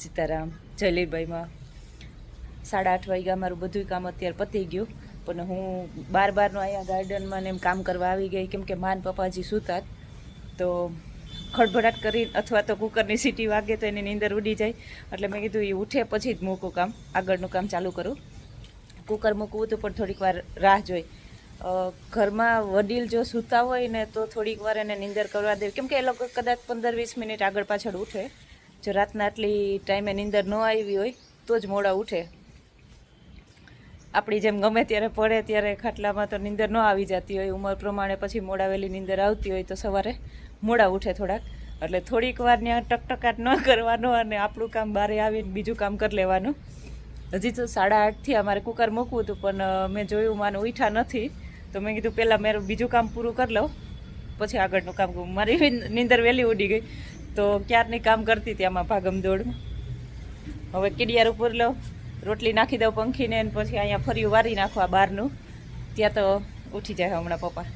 સીતારામ જયલીભાઈમાં 8:30 વાગ્યા મારું બધું કામ અત્યારે પતી ગયું, પણ હું બારનું અહીંયા ગાર્ડનમાં ને એમ કામ કરવા આવી ગઈ, કેમ કે માન પપ્પાજી સૂતા તો ખડભડાટ કરી અથવા તો કુકરની સીટી વાગે તો એની નીંદર ઉડી જાય, એટલે મેં કીધું એ ઉઠે પછી જ મૂકું કામ, આગળનું કામ ચાલુ કરું. કુકર મૂકવું તો પણ થોડીક વાર રાહ જોઈ. ઘરમાં વડીલ જો સૂતા હોય ને તો થોડીક વાર એને નીંદર કરવા દે, કેમ કે એ લોકો કદાચ 15-20 મિનિટ આગળ પાછળ ઉઠે. જો રાતના આટલી ટાઈમે નીંદર ન આવી હોય તો જ મોડા ઉઠે. આપણી જેમ ગમે ત્યારે પડે ત્યારે ખાટલામાં તો નીંદર ન આવી જતી હોય, ઉંમર પ્રમાણે પછી મોડા વહેલી નીંદર આવતી હોય તો સવારે મોડા ઉઠે થોડાક. એટલે થોડીક વાર ત્યાં ટકટકાટ ન કરવાનો અને આપણું કામ બહારે આવીને બીજું કામ કરી લેવાનું. હજી તો 8:30 અમારે કુકર મૂકવું હતું, પણ મેં જોયું માને ઉઠા નથી, તો મેં કીધું પહેલાં મારું બીજું કામ પૂરું કરી લઉં પછી આગળનું કામ કરું. મારી નીંદર વહેલી ઉડી ગઈ તો ક્યારની કામ કરતી હતી આમાં ભાગમ દોડમાં. હવે કીડિયાર ઉપર લો, રોટલી નાખી દઉં પંખીને, પછી અહીંયા ફર્યું વારી નાખવા બહારનું, ત્યાં તો ઉઠી જાય હમણાં પપ્પા.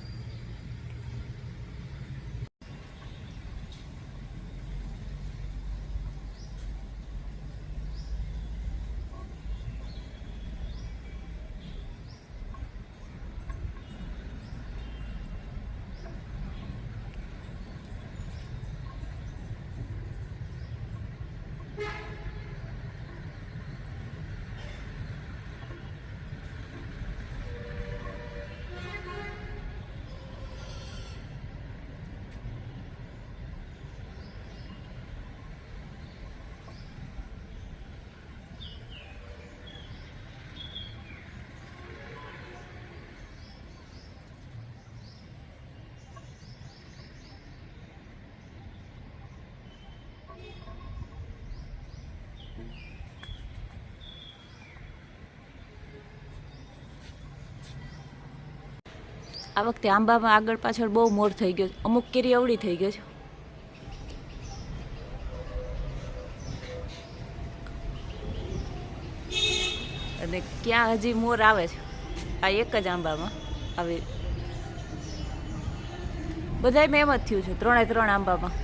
આ વખતે આંબામાં આગળ પાછળ બહુ મોર થઈ ગયો, અમુક કેરી અવળી થઈ ગઈ છે. અને ક્યાં હજી મોર આવે છે, આ એક જ આંબામાં આવે. બધાયમાં એમ જ થયું છે, 3 આંબામાં.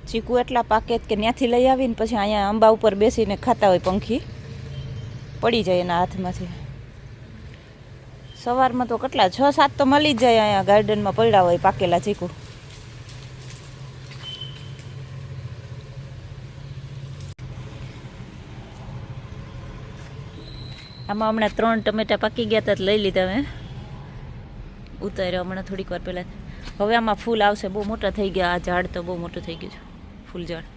ચીકુ એટલા પાકે કે ત્યાંથી લઈ આવીને પછી અહીંયા આંબા ઉપર બેસીને ખાતા હોય, પંખી પડી જાય એના હાથમાંથી. સવારમાં તો કેટલા 6-7 તો મળી જ જાય અહીંયા ગાર્ડનમાં પડ્યા હોય પાકેલા ચીકુ. આમાં હમણાં 3 ટમેટા પાકી ગયા હતા, લઈ લીધા મેં, ઉતાર્યા હમણાં થોડીક વાર પહેલાં. હવે આમાં ફૂલ આવશે, બહુ મોટા થઈ ગયા. આ ઝાડ તો બહુ મોટું થઈ ગયું છે, ફૂલ ઝાડ.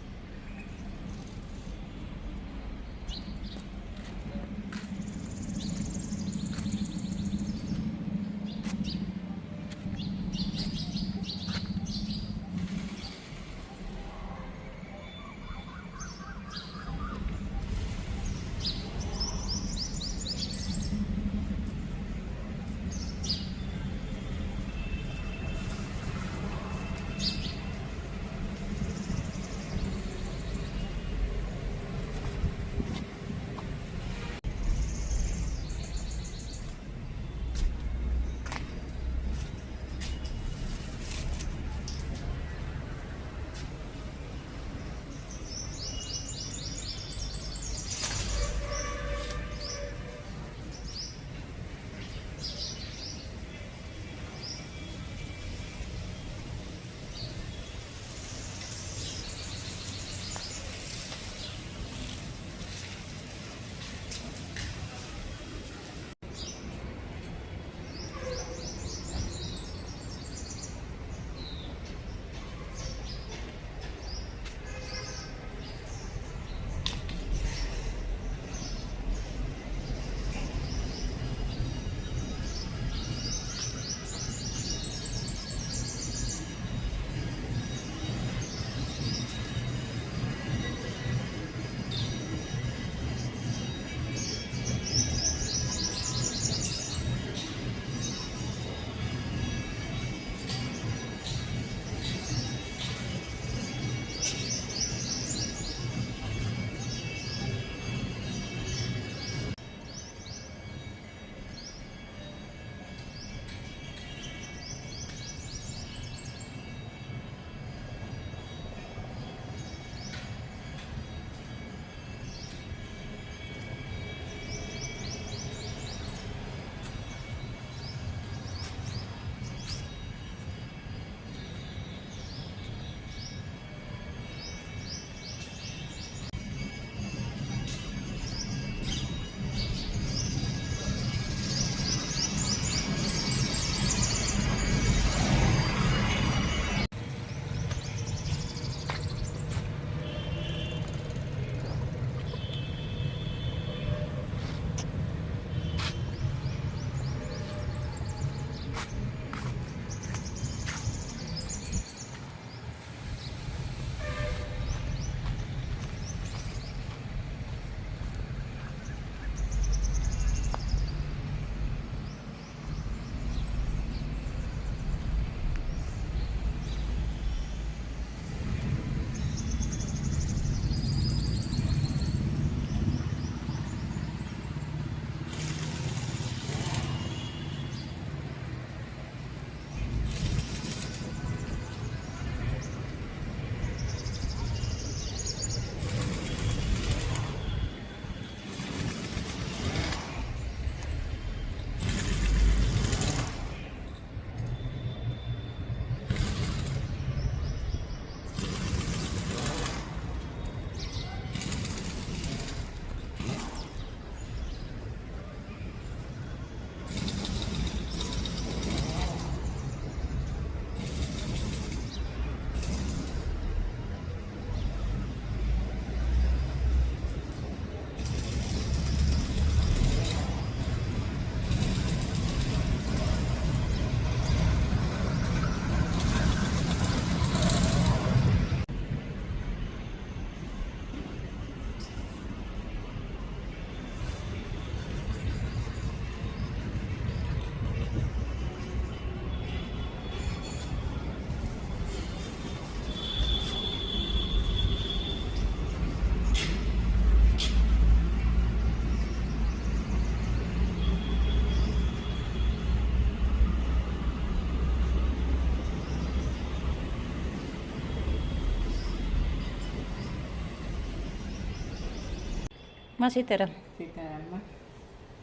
માં સીતારામ સીતારામમાં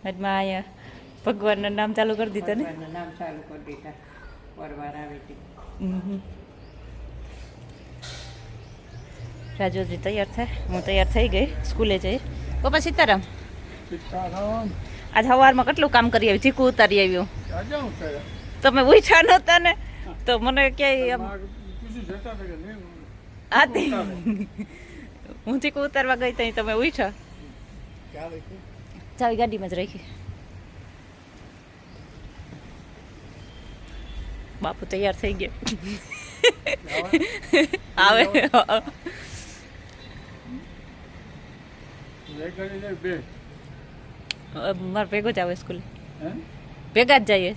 આજમાં અહીંયા ભગવાનનું નામ ચાલુ કરી દીધા ને ભગવાનનું નામ ચાલુ કરી દીધા પરવાર આવે તે રાજોજી તૈયાર થાય હું તૈયાર થઈ ગઈ સ્કૂલે જઈ પપ્પા સીતારામ સીતારામ આજ સવારમાં કેટલું કામ કરી આવી ચીકુ ઉતારી આવ્યું રાજા ઉતર્યા તમે પૂછ્યા નહોતા ને તો મને ક્યાંય આમ આતી હું ચીકુ ઉતારવા ગઈ ત્યાં તમે ઉઠ્યા ચાવી ગાડીમાં જ રાખી બાપુ તૈયાર થઈ ગયા આવે મારે ભેગો જ આવે સ્કૂલે ભેગા જ જઈએ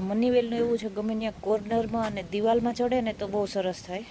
મનીવેલનું એવું છે ગમે ત્યાં કોર્નરમાં અને દિવાલમાં ચડે ને તો બહુ સરસ થાય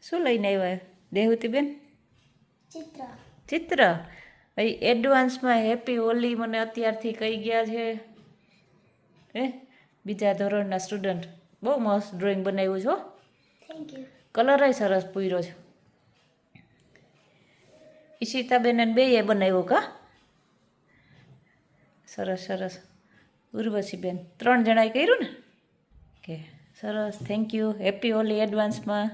શું લઈને આવ્યા દેહુતીબેન ચિત્ર એડવાન્સમાં હેપી હોલી મને અત્યારથી કહી ગયા છે હે બીજા ધોરણના સ્ટુડન્ટ બહુ મસ્ત ડ્રોઈંગ બનાવ્યું છો કલર સરસ પૂર્યો છે ઈશિતાબેન અને બેએ બનાવ્યું કા સરસ સરસ ઉર્વશીબેન 3 જણાએ કર્યું ને કે સરસ થેન્ક યુ હેપી હોલી એડવાન્સમાં